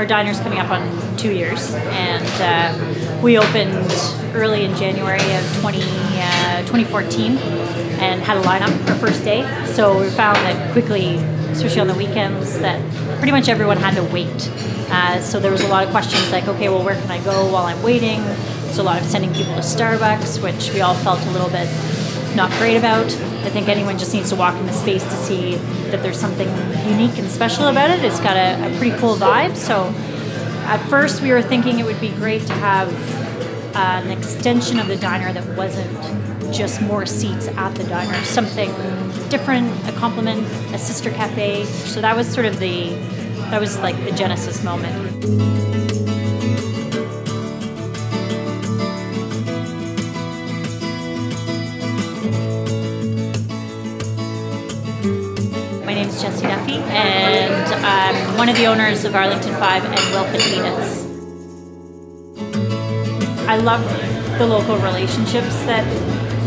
our diner's coming up on 2 years, and we opened early in January of 2014 and had a lineup our first day. So we found that quickly, especially on the weekends, that pretty much everyone had to wait. So there was a lot of questions like, okay, well, where can I go while I'm waiting? So a lot of sending people to Starbucks, which we all felt a little bit not great about. I think anyone just needs to walk in the space to see that there's something unique and special about it. It's got a pretty cool vibe. So at first we were thinking it would be great to have an extension of the diner that wasn't just more seats at the diner, something different, a complement, a sister cafe. So that was sort of that was like the genesis moment. My name is Jessie Duffy, and I'm one of the owners of Arlington Five and Wilf and Ada's. I love the local relationships that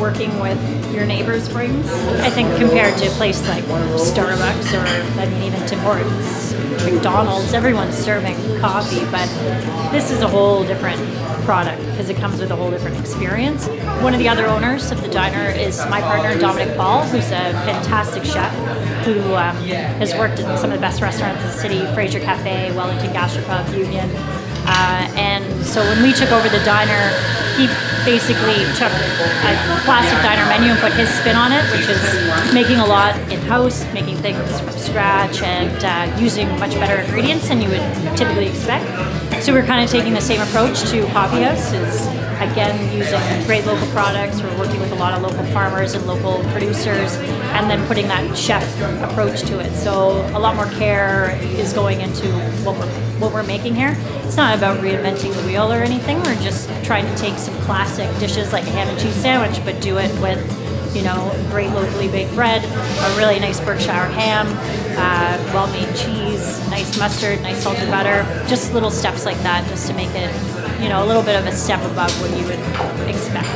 working with your neighbors brings. I think compared to a place like Starbucks or, I mean, even Tim Hortons, McDonald's, everyone's serving coffee, but this is a whole different product because it comes with a whole different experience. One of the other owners of the diner is my partner, Dominic Paul, who's a fantastic chef who has worked in some of the best restaurants in the city, Fraser Cafe, Wellington Gastropub, Union. And so when we took over the diner, he basically took a classic diner menu and put his spin on it, which is making a lot in-house, making things from scratch, and using much better ingredients than you would typically expect. So we're kind of taking the same approach to Coffee House, is again using great local products. We're working with a lot of local farmers and local producers, and then putting that chef approach to it. So a lot more care is going into what we're making here. It's not about reinventing the wheel or anything. We're just trying to take some classic dishes like a ham and cheese sandwich, but do it with, you know, great locally baked bread, a really nice Berkshire ham, well-made cheese, nice mustard, nice salted butter, just little steps like that, just to make it, you know, a little bit of a step above what you would expect.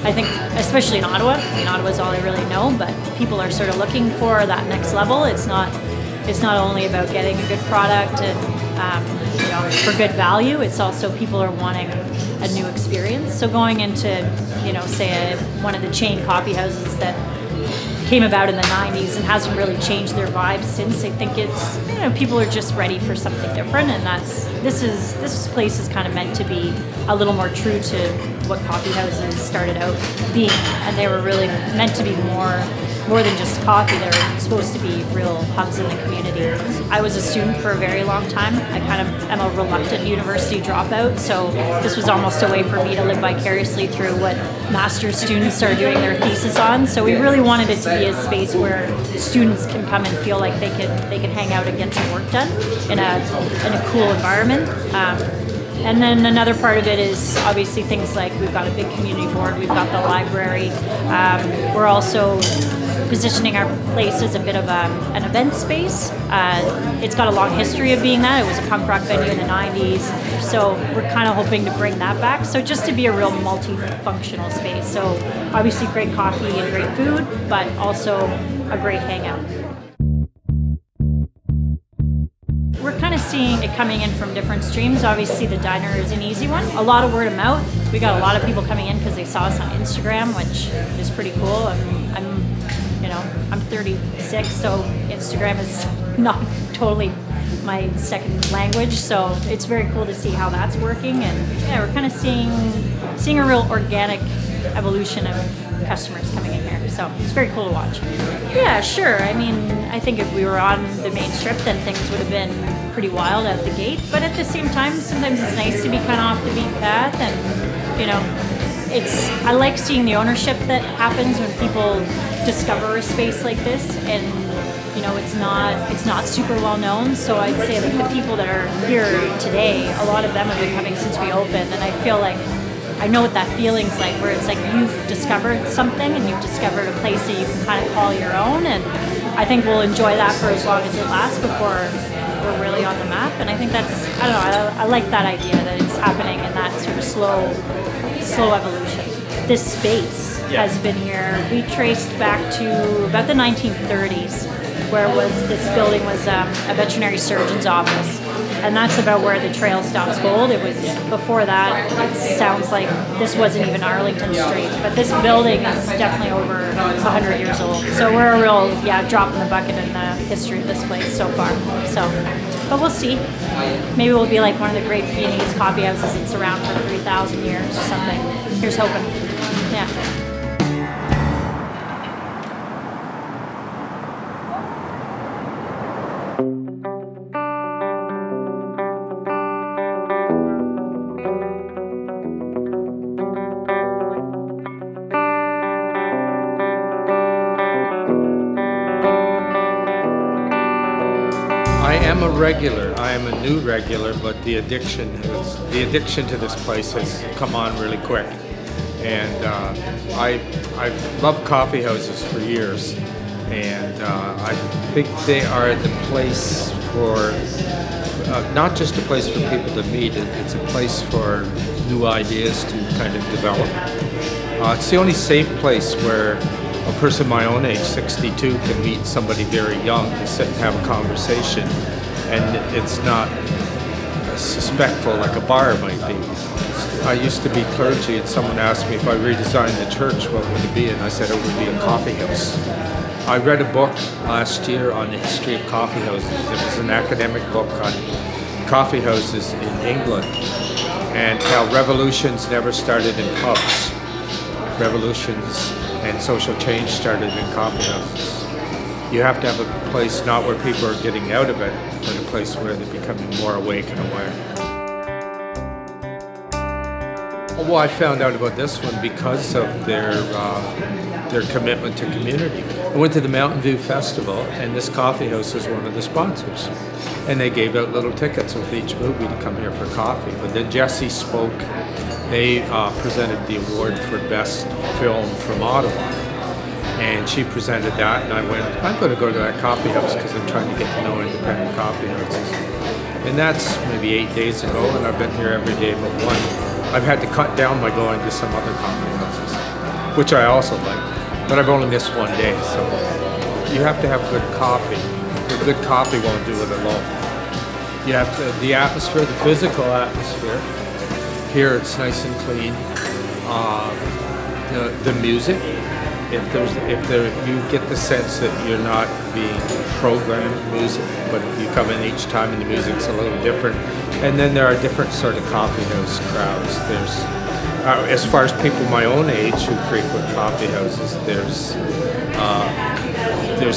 I think, especially in Ottawa, I mean, Ottawa's all I really know, but people are sort of looking for that next level. It's not only about getting a good product and you know, for good value. It's also people are wanting a new experience. So going into, you know, say one of the chain coffee houses that came about in the 90s and hasn't really changed their vibe since. I think it's, you know, people are just ready for something different, and this place is kind of meant to be a little more true to what coffee houses started out being, and they were really meant to be more than just coffee. They were supposed to be real hubs in the community. I was a student for a very long time. I kind of am a reluctant university dropout, so this was almost a way for me to live vicariously through what master's students are doing their thesis on. So we really wanted it to be a space where students can come and feel like they can hang out and get some work done in a cool environment. And then another part of it is obviously things like we've got a big community board, we've got the library. We're also positioning our place as a bit of an event space. It's got a long history of being that. It was a punk rock venue in the 90s, so we're kind of hoping to bring that back. So just to be a real multifunctional space. So obviously great coffee and great food, but also a great hangout. We're kind of seeing it coming in from different streams. Obviously the diner is an easy one. A lot of word of mouth. We got a lot of people coming in because they saw us on Instagram, which is pretty cool. I'm 36, so Instagram is not totally my second language, so it's very cool to see how that's working. And yeah, we're kind of seeing a real organic evolution of customers coming in here, so it's very cool to watch. Yeah, sure. I mean, I think if we were on the main strip, then things would have been pretty wild out the gate, but at the same time, sometimes it's nice to be kind of off the beaten path, and you know, I like seeing the ownership that happens when people discover a space like this, and you know, it's not super well known. So I'd say like the people that are here today, a lot of them have been coming since we opened, and I feel like I know what that feeling's like, where it's like you've discovered something and you've discovered a place that you can kind of call your own, and I think we'll enjoy that for as long as it lasts before we're really on the map. And I think that's, I don't know, I like that idea that it's happening in that sort of slow evolution. This space has been here, we traced back to about the 1930s, where this building was a veterinary surgeon's office. And that's about where the trail stops gold. It was before that. It sounds like this wasn't even Arlington Street, but this building is definitely over 100 years old. So we're a real, drop in the bucket in the history of this place so far. So, but we'll see. Maybe we'll be like one of the great Viennese coffee houses that's around for 3,000 years or something. Here's hoping. Yeah. I am a regular. I am a new regular, but the addiction to this place has come on really quick. And I've loved coffee houses for years, and I think they are the place for not just a place for people to meet. It's a place for new ideas to kind of develop. It's the only safe place where a person my own age, 62, can meet somebody very young and sit and have a conversation, and it's not suspectful like a bar might be. I used to be clergy, and someone asked me if I redesigned the church, what would it be? And I said it would be a coffee house. I read a book last year on the history of coffee houses. It was an academic book on coffee houses in England and how revolutions never started in pubs. Revolutions and social change started in coffee houses. You have to have a place not where people are getting out of it, but a place where they're becoming more awake and aware. Well, I found out about this one because of their commitment to community. I went to the Mountain View Festival, and this coffee house was one of the sponsors. And they gave out little tickets with each movie to come here for coffee. But then Jesse spoke. They presented the award for Best Film from Ottawa. And she presented that, and I went, I'm going to go to that coffee house because I'm trying to get to know independent coffee houses. And that's maybe 8 days ago, and I've been here every day but one. I've had to cut down by going to some other coffee houses, which I also like, but I've only missed 1 day, so you have to have good coffee. The good coffee won't do it alone. You have to, the atmosphere, the physical atmosphere. Here it's nice and clean. The music. If you get the sense that you're not being programmed music, but if you come in each time and the music's a little different. And then there are different sort of coffee house crowds. There's, as far as people my own age who frequent coffee houses, there's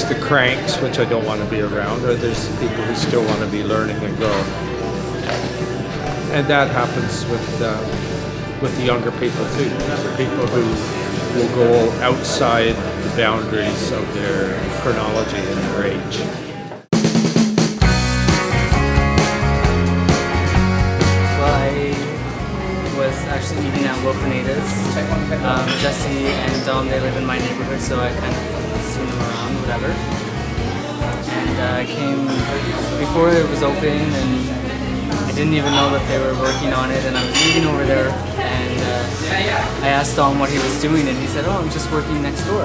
the cranks, which I don't want to be around, or there's the people who still want to be learning and growing. And that happens with the younger people too. These are people who will go outside the boundaries of their chronology and their age. Well, I was actually eating at Wilf and Ada's. Jesse and Dom, they live in my neighborhood, so I kind of seen them around, whatever. And I came before it was open, and I didn't even know that they were working on it, and I was eating over there, and I asked Dom what he was doing, and he said, oh, I'm just working next door.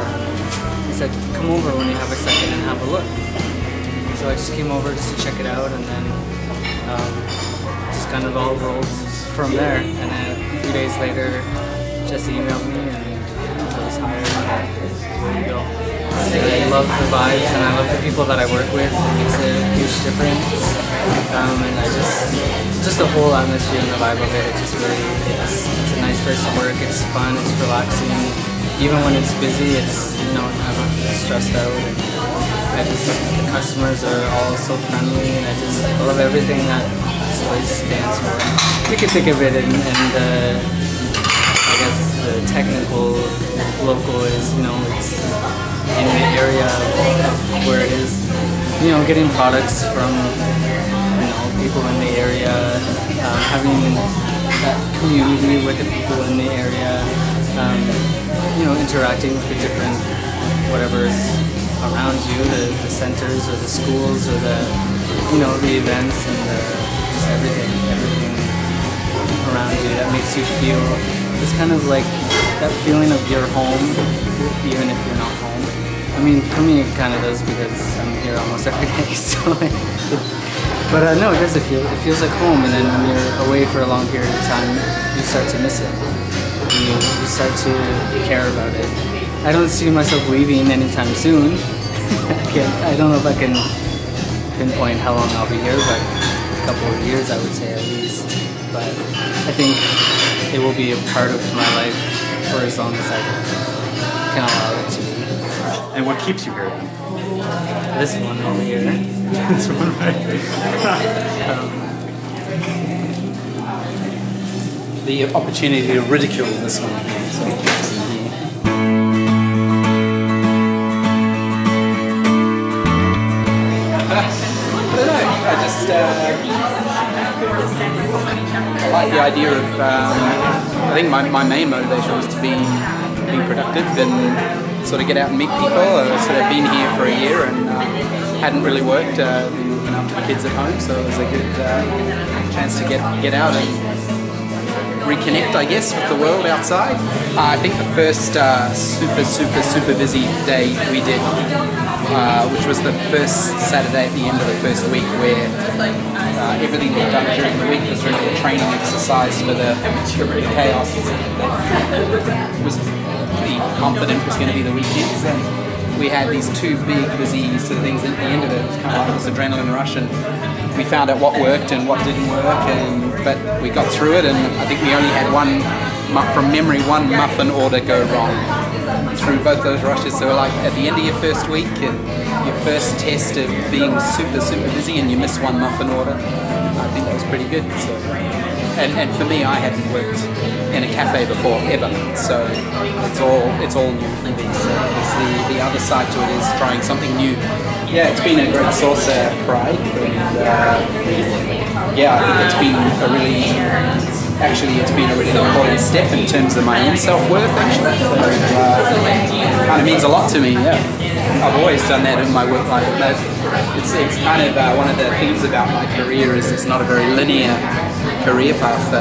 He said, come over when you have a second and have a look. So I just came over just to check it out, and then just kind of all rolled from there. And then a few days later, Jesse emailed me, and I was hired, and there you go. I love the vibes, and I love the people that I work with. It makes a huge difference. And I just the whole atmosphere and the vibe of it, it's a nice place to work. It's fun, it's relaxing. Even when it's busy, it's, I'm not stressed out. And the customers are all so friendly, and I love everything that this place stands for. You can think of it in I guess the technical local is, it's in the area of where it is, getting products from people in the area, having that community with the people in the area, interacting with the different whatever's around you, the centers or the schools or the events and just everything around you that makes you feel, it's kind of like that feeling of you're home, even if you're not home. I mean, for me it kind of does because I'm here almost every day, so But no, it does. It feels like home, and then when you're away for a long period of time, you start to miss it. You start to care about it. I don't see myself leaving anytime soon. I don't know if I can pinpoint how long I'll be here, but a couple of years I would say at least. But I think it will be a part of my life for as long as I can allow it to be. And what keeps you here? This one over here. This one, right? The opportunity to ridicule this one. I like the idea of, I think my main motivation was to be productive and sort of get out and meet people. I've sort of been here for a year and hadn't really worked, been looking after the kids at home, so it was a good chance to get out and reconnect, I guess, with the world outside. I think the first super busy day we did, which was the first Saturday at the end of the first week, where everything we'd done during the week was really a training exercise for the chaos. It was pretty confident it was going to be the weekends, and we had these two big busy sort of things at the end of it. It was kind of like this adrenaline rush, and we found out what worked and what didn't work, but we got through it, and I think we only had one muffin order go wrong through both those rushes. So like at the end of your first week and your first test of being super busy and you miss one muffin order, I think that was pretty good. So, and for me, I hadn't worked in a cafe before ever, so it's all new for me. So the other side to it is trying something new. Yeah, it's been a great source of pride, and yeah, I think it's been it's been a really important step in terms of my own self-worth, actually. So, kind of means a lot to me, yeah. I've always done that in my work life. It's kind of one of the things about my career is it's not a very linear career path.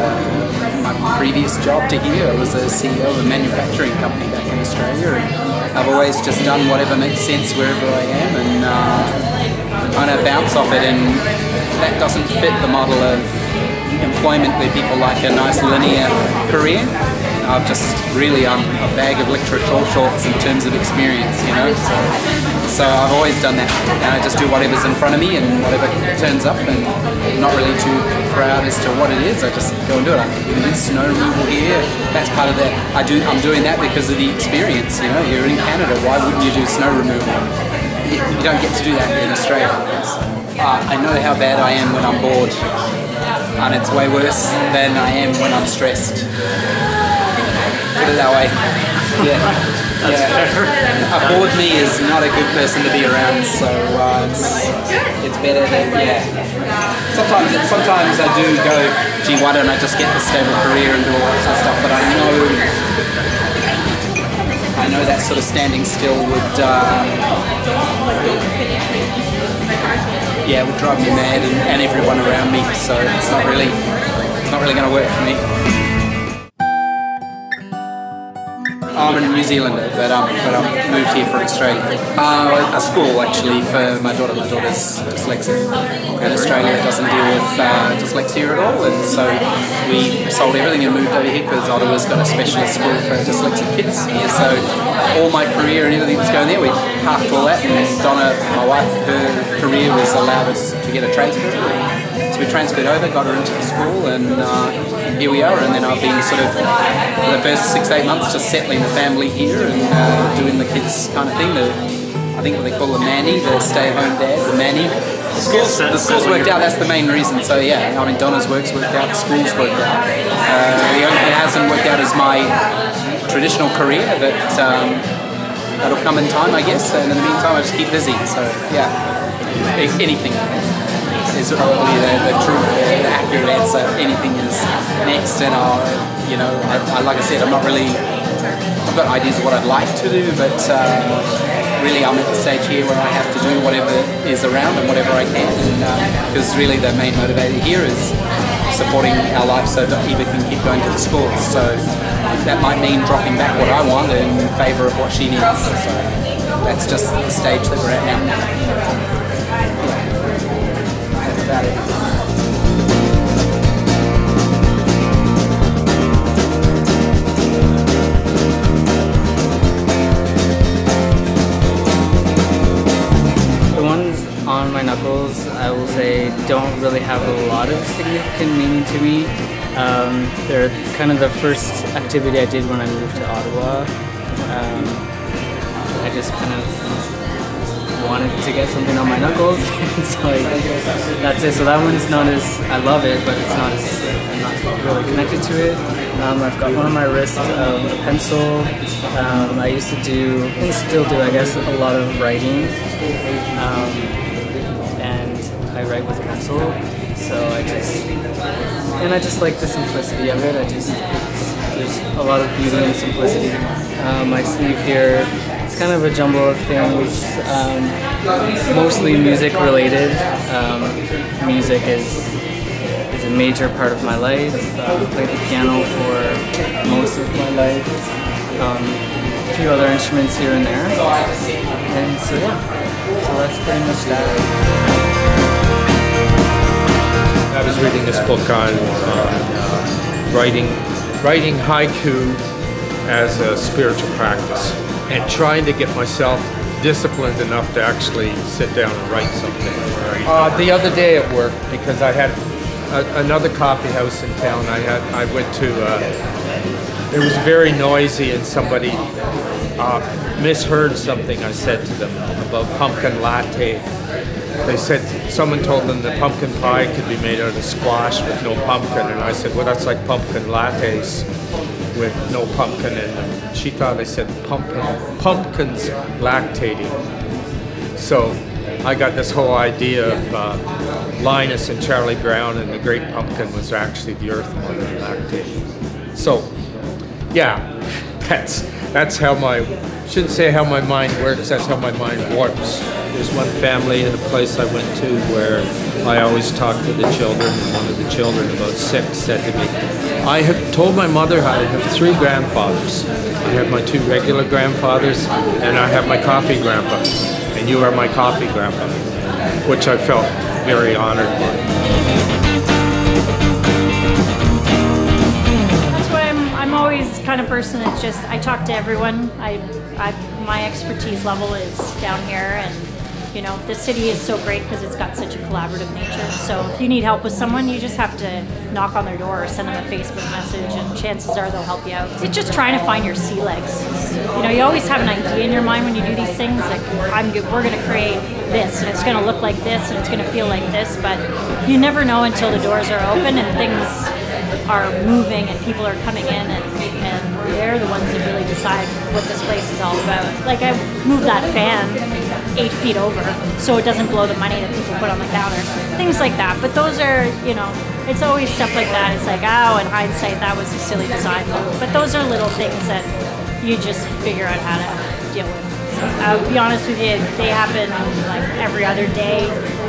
My previous job to here, I was a CEO of a manufacturing company back in Australia, and I've always just done whatever makes sense wherever I am, and kind of bounce off it, and that doesn't fit the model of employment where people like a nice linear career. I'm a bag of literature shorts in terms of experience, you know. So I've always done that, and I just do whatever's in front of me and whatever turns up, and I'm not really too proud as to what it is. I just go and do it. I do snow removal here. That's part of that. I'm doing that because of the experience. You know, you're in Canada. Why wouldn't you do snow removal? You don't get to do that in Australia. I know how bad I am when I'm bored, and it's way worse than I am when I'm stressed. Put it that way. Yeah. A bored me is not a good person to be around, so it's better than, yeah. Sometimes I do go, gee, why don't I just get a stable career and do all that sort of stuff, but I know that sort of standing still would drive me mad and everyone around me, so it's not really going to work for me. I'm a New Zealander, but I moved here from Australia. A school, actually, for my daughter. My daughter's dyslexic, and Australia doesn't deal with dyslexia at all, and so we sold everything and moved over here because Ottawa's got a specialist school for dyslexic kids here. So all my career and everything was going there. We parked all that, and Donna, my wife, her career was allowed us to get a transfer. So we transferred over, got her into the school, and here we are. And then I've been sort of, for the first 6-8 months, just settling the family here and doing the kids kind of thing. I think what they call the manny, the stay-at-home dad, the manny. The school's worked out, that's the main reason. So yeah, I mean, Donna's work's worked out, the school's worked out. The only thing that hasn't worked out is my traditional career, but that'll come in time, I guess. And in the meantime, I just keep busy. So yeah, anything is probably the true, the accurate answer. Anything is next, and like I said, I've got ideas of what I'd like to do, but really I'm at the stage here where I have to do whatever is around and whatever I can, because really the main motivator here is supporting our life so that Eva can keep going to the schools. So that might mean dropping back what I want in favour of what she needs. So that's just the stage that we're at now. that anymore. On my knuckles, I will say, don't really have a lot of significant meaning to me. They're kind of the first activity I did when I moved to Ottawa. I just kind of wanted to get something on my knuckles, so that's it. So that one's not as, I love it, but it's not as, I'm not really connected to it. I've got one on my wrist, a pencil. I used to do, and still do, I guess, a lot of writing. I write with pencil, so I just like the simplicity of it. There's a lot of beauty and simplicity. My sleeve here, it's kind of a jumble of things, mostly music related. Music is a major part of my life. I played the piano for most of my life. A few other instruments here and there. And so yeah, so that's pretty much that. I was reading this book on writing haiku as a spiritual practice and trying to get myself disciplined enough to actually sit down and write something. The other day at work, because I had another coffee house in town, I went to, it was very noisy and somebody misheard something I said to them about pumpkin latte. They said, someone told them that pumpkin pie could be made out of squash with no pumpkin, and I said, well, that's like pumpkin lattes with no pumpkin in them. She thought I said pumpkins lactating. So I got this whole idea of Linus and Charlie Brown, and the great pumpkin was actually the earth mother lactating. So yeah, that's how shouldn't say how my mind works, that's how my mind warps. There's one family in a place I went to where I always talk to the children, and one of the children, about 6, said to me, I have told my mother I have 3 grandfathers. I have my 2 regular grandfathers, and I have my coffee grandpa, and you are my coffee grandpa, which I felt very honored by. That's why I'm always the kind of person that's just, I talk to everyone. My expertise level is down here, and you know, the city is so great because it's got such a collaborative nature. So if you need help with someone, you just have to knock on their door or send them a Facebook message, and chances are they'll help you out. It's just trying to find your sea legs. You know, you always have an idea in your mind when you do these things, like we're going to create this, and it's going to look like this, and it's going to feel like this, but you never know until the doors are open and things are moving and people are coming in, and they're the ones that really decide what this place is all about. Like, I moved that fan 8 feet over so it doesn't blow the money that people put on the counter. Things like that. But those are, you know, it's always stuff like that. It's like, oh, in hindsight, that was a silly design. But those are little things that you just figure out how to deal with. So, I'll be honest with you, they happen like every other day.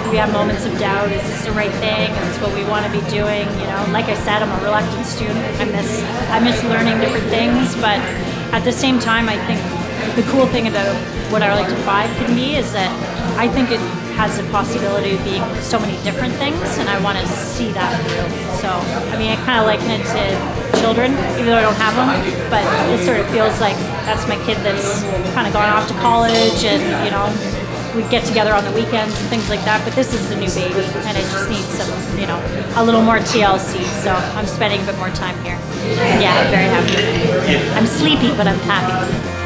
We have moments of doubt. Is this the right thing? Is this what we want to be doing? You know, like I said, I'm a reluctant student. I miss learning different things, but at the same time, I think the cool thing about what Arlington Five can be is that I think it has the possibility of being so many different things, and I want to see that through. So, I mean, I kind of liken it to children, even though I don't have them, but it sort of feels like that's my kid that's kind of gone off to college, and, you know, we get together on the weekends and things like that, but this is the new baby, and it just needs some, you know, a little more TLC, so I'm spending a bit more time here. Yeah, I'm very happy. I'm sleepy, but I'm happy.